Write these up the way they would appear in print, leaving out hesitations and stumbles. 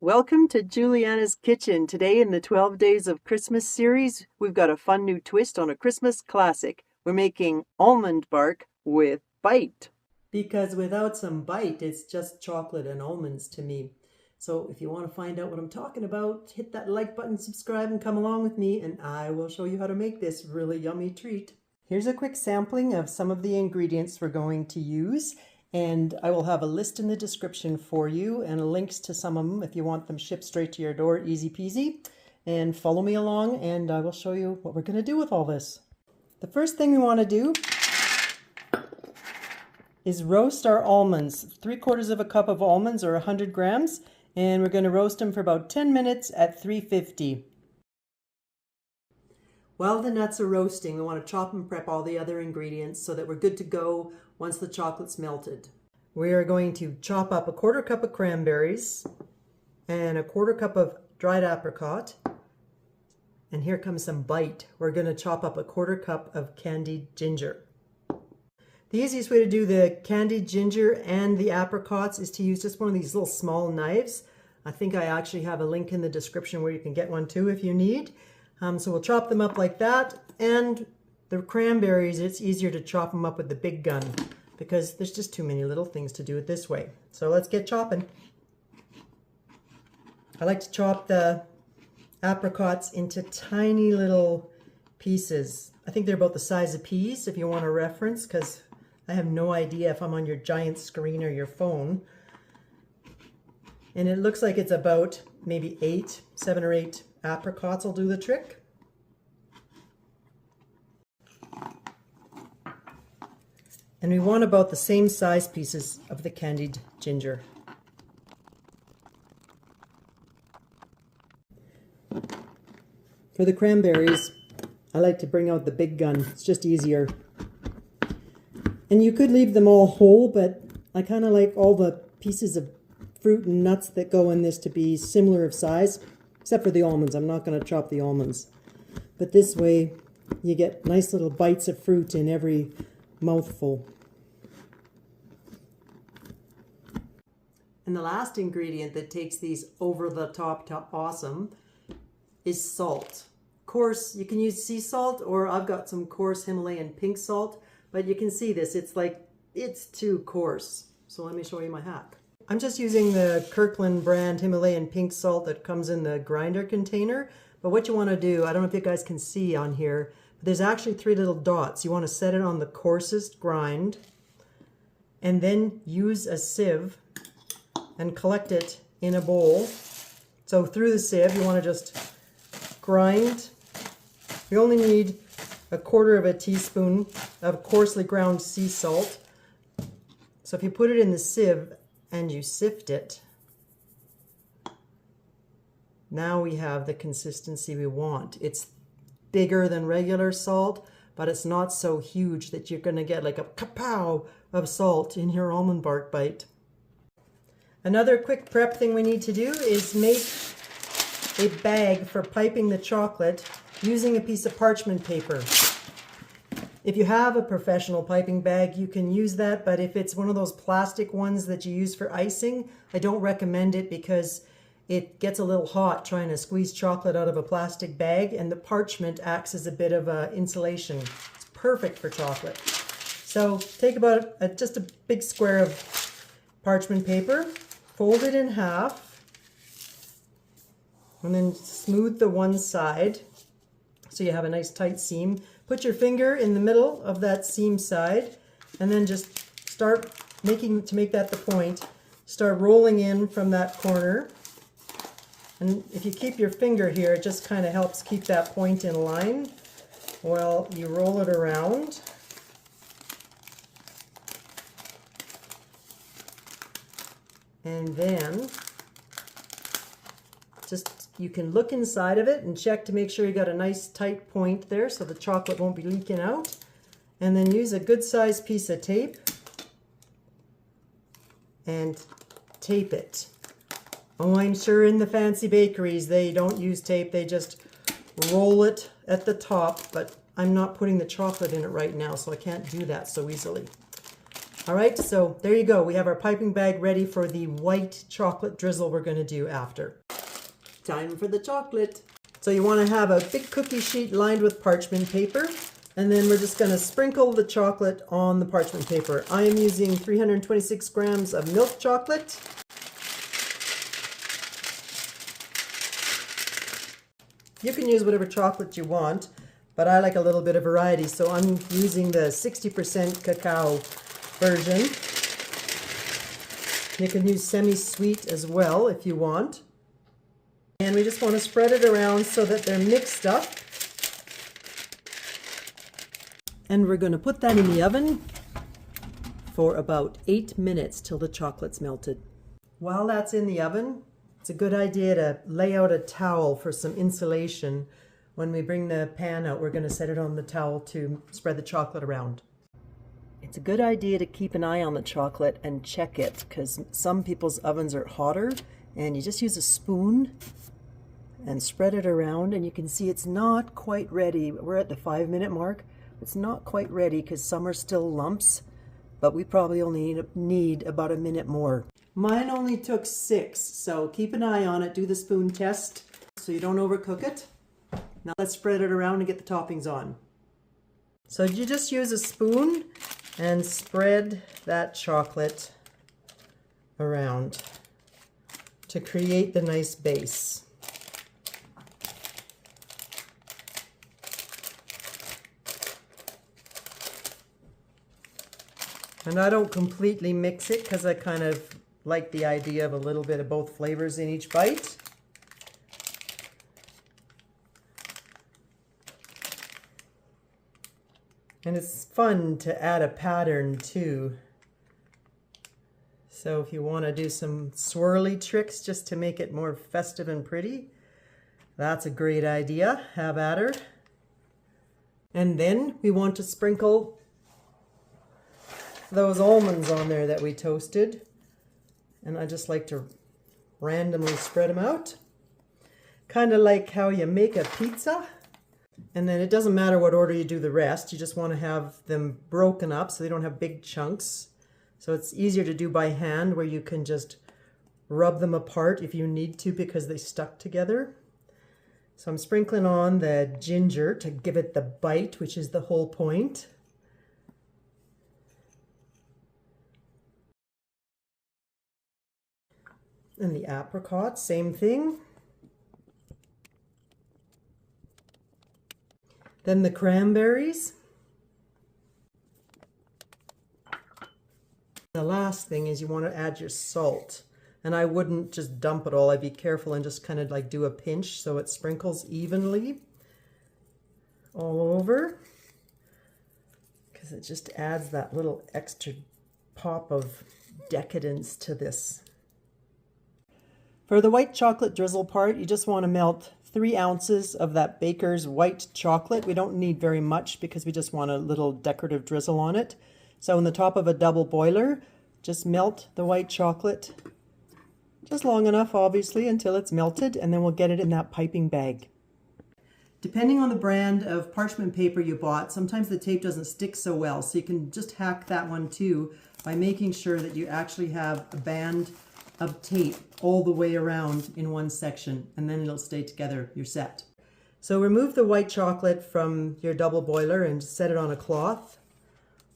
Welcome to Jeweliyana's Kitchen. Today in the 12 Days of Christmas series, we've got a fun new twist on a Christmas classic. We're making almond bark with bite. Because without some bite, it's just chocolate and almonds to me. So if you want to find out what I'm talking about, hit that like button, subscribe, and come along with me, and I will show you how to make this really yummy treat. Here's a quick sampling of some of the ingredients we're going to use. And I will have a list in the description for you and links to some of them if you want them shipped straight to your door, easy peasy. And follow me along and I will show you what we're going to do with all this. The first thing we want to do is roast our almonds. 3/4 of a cup of almonds or 100 grams. And we're going to roast them for about 10 minutes at 350. While the nuts are roasting, we want to chop and prep all the other ingredients so that we're good to go once the chocolate's melted. We are going to chop up 1/4 cup of cranberries and 1/4 cup of dried apricot. And here comes some bite. We're going to chop up 1/4 cup of candied ginger. The easiest way to do the candied ginger and the apricots is to use just one of these little small knives. I think I actually have a link in the description where you can get one too if you need. So we'll chop them up like that, and the cranberries, it's easier to chop them up with the big gun because there's just too many little things to do it this way. So let's get chopping. I like to chop the apricots into tiny little pieces. I think they're about the size of peas if you want a reference, because I have no idea if I'm on your giant screen or your phone. And it looks like it's about maybe 7 or 8 apricots will do the trick. And we want about the same size pieces of the candied ginger. For the cranberries, I like to bring out the big gun. It's just easier. And you could leave them all whole, but I kind of like all the pieces of fruit and nuts that go in this to be similar of size. Except for the almonds. I'm not going to chop the almonds. But this way you get nice little bites of fruit in every mouthful. And the last ingredient that takes these over the top to awesome is salt. Of course, you can use sea salt, or I've got some coarse Himalayan pink salt, but you can see this, it's too coarse. So let me show you my hack. I'm just using the Kirkland brand Himalayan pink salt that comes in the grinder container. But what you want to do, I don't know if you guys can see on here, but there's actually 3 little dots. You want to set it on the coarsest grind and then use a sieve and collect it in a bowl. So through the sieve, you want to just grind. You only need 1/4 teaspoon of coarsely ground sea salt. So if you put it in the sieve and you sift it, now we have the consistency we want. It's bigger than regular salt, but it's not so huge that you're going to get like a kapow of salt in your almond bark bite. Another quick prep thing we need to do is make a bag for piping the chocolate using a piece of parchment paper. If you have a professional piping bag, you can use that, but if it's one of those plastic ones that you use for icing, I don't recommend it because it gets a little hot trying to squeeze chocolate out of a plastic bag, and the parchment acts as a bit of insulation. It's perfect for chocolate. So take about just a big square of parchment paper, fold it in half, and then smooth the one side so you have a nice tight seam. Put your finger in the middle of that seam side and then just start to make that the point. Start rolling in from that corner. And if you keep your finger here, it just kind of helps keep that point in line while you roll it around. And then you can look inside of it and check to make sure you got a nice tight point there so the chocolate won't be leaking out. And then use a good sized piece of tape and tape it. Oh, I'm sure in the fancy bakeries they don't use tape, they just roll it at the top, but I'm not putting the chocolate in it right now, so I can't do that so easily. All right, so there you go. We have our piping bag ready for the white chocolate drizzle we're going to do after. Time for the chocolate. So you want to have a big cookie sheet lined with parchment paper, and then we're just going to sprinkle the chocolate on the parchment paper. I am using 326 grams of milk chocolate. You can use whatever chocolate you want, but I like a little bit of variety, so I'm using the 60% cacao version. You can use semi-sweet as well if you want. And we just want to spread it around so that they're mixed up. And we're going to put that in the oven for about 8 minutes till the chocolate's melted. While that's in the oven, it's a good idea to lay out a towel for some insulation. When we bring the pan out, we're going to set it on the towel to spread the chocolate around. It's a good idea to keep an eye on the chocolate and check it, because some people's ovens are hotter, and you just use a spoon and spread it around, and you can see it's not quite ready. We're at the 5-minute mark. It's not quite ready because some are still lumps, but we probably only need about a minute more. Mine only took 6, so keep an eye on it. Do the spoon test so you don't overcook it. Now let's spread it around and get the toppings on. So you just use a spoon and spread that chocolate around to create the nice base. And I don't completely mix it because I kind of like the idea of a little bit of both flavors in each bite. And it's fun to add a pattern too. So if you want to do some swirly tricks just to make it more festive and pretty, that's a great idea. Have at her. And then we want to sprinkle those almonds on there that we toasted. And I just like to randomly spread them out. Kind of like how you make a pizza. And then it doesn't matter what order you do the rest. You just want to have them broken up so they don't have big chunks. So it's easier to do by hand, where you can just rub them apart if you need to because they stuck together. So I'm sprinkling on the ginger to give it the bite, which is the whole point. And the apricot, same thing. Then the cranberries. The last thing is you want to add your salt. And I wouldn't just dump it all. I'd be careful and just kind of like do a pinch so it sprinkles evenly all over, because it just adds that little extra pop of decadence to this. For the white chocolate drizzle part, you just want to melt 3 ounces of that baker's white chocolate. We don't need very much because we just want a little decorative drizzle on it. So in the top of a double boiler, just melt the white chocolate just long enough, obviously, until it's melted, and then we'll get it in that piping bag. Depending on the brand of parchment paper you bought, sometimes the tape doesn't stick so well, so you can just hack that one too by making sure that you actually have a band of tape all the way around in one section, and then it'll stay together. You're set. So remove the white chocolate from your double boiler and set it on a cloth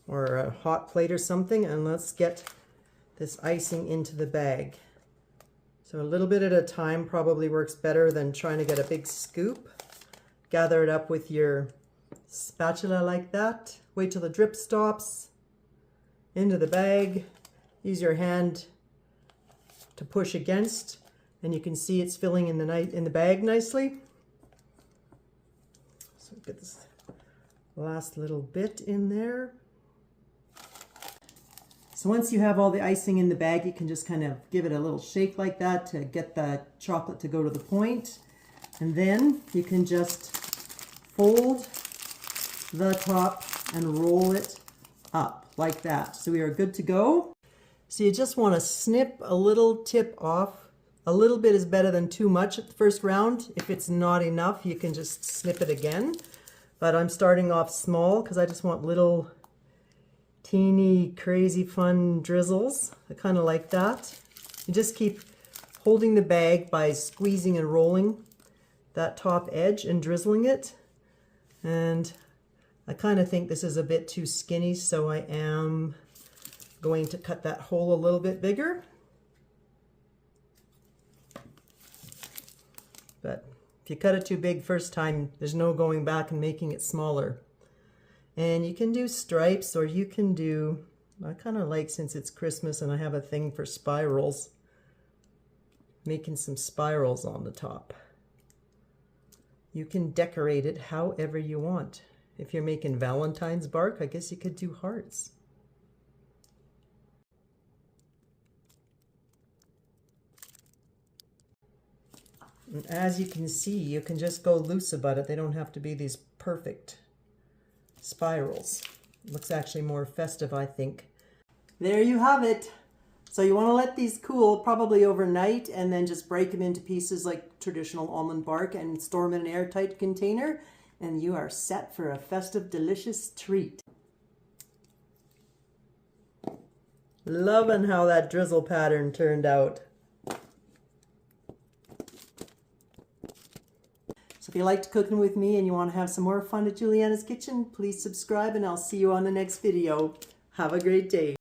or a hot plate or something, and let's get this icing into the bag. So a little bit at a time probably works better than trying to get a big scoop. Gather it up with your spatula like that. Wait till the drip stops. Into the bag. Use your hand to push against, and you can see it's filling in the bag nicely. So get this last little bit in there. So once you have all the icing in the bag, you can just kind of give it a little shake like that to get the chocolate to go to the point. And then you can just fold the top and roll it up like that. So we are good to go. So you just want to snip a little tip off. A little bit is better than too much at the first round. If it's not enough, you can just snip it again. But I'm starting off small because I just want little teeny crazy fun drizzles. I kind of like that. You just keep holding the bag by squeezing and rolling that top edge and drizzling it. And I kind of think this is a bit too skinny, so I am going to cut that hole a little bit bigger. But if you cut it too big first time, there's no going back and making it smaller. And you can do stripes, or you can do, I kind of like, since it's Christmas and I have a thing for spirals, making some spirals on the top. You can decorate it however you want. If you're making Valentine's bark, I guess you could do hearts. And as you can see, you can just go loose about it. They don't have to be these perfect spirals. It looks actually more festive, I think. There you have it. So you want to let these cool probably overnight and then just break them into pieces like traditional almond bark and store them in an airtight container, and you are set for a festive, delicious treat. Loving how that drizzle pattern turned out. So if you liked cooking with me and you want to have some more fun at Jeweliyana's Kitchen, please subscribe and I'll see you on the next video. Have a great day.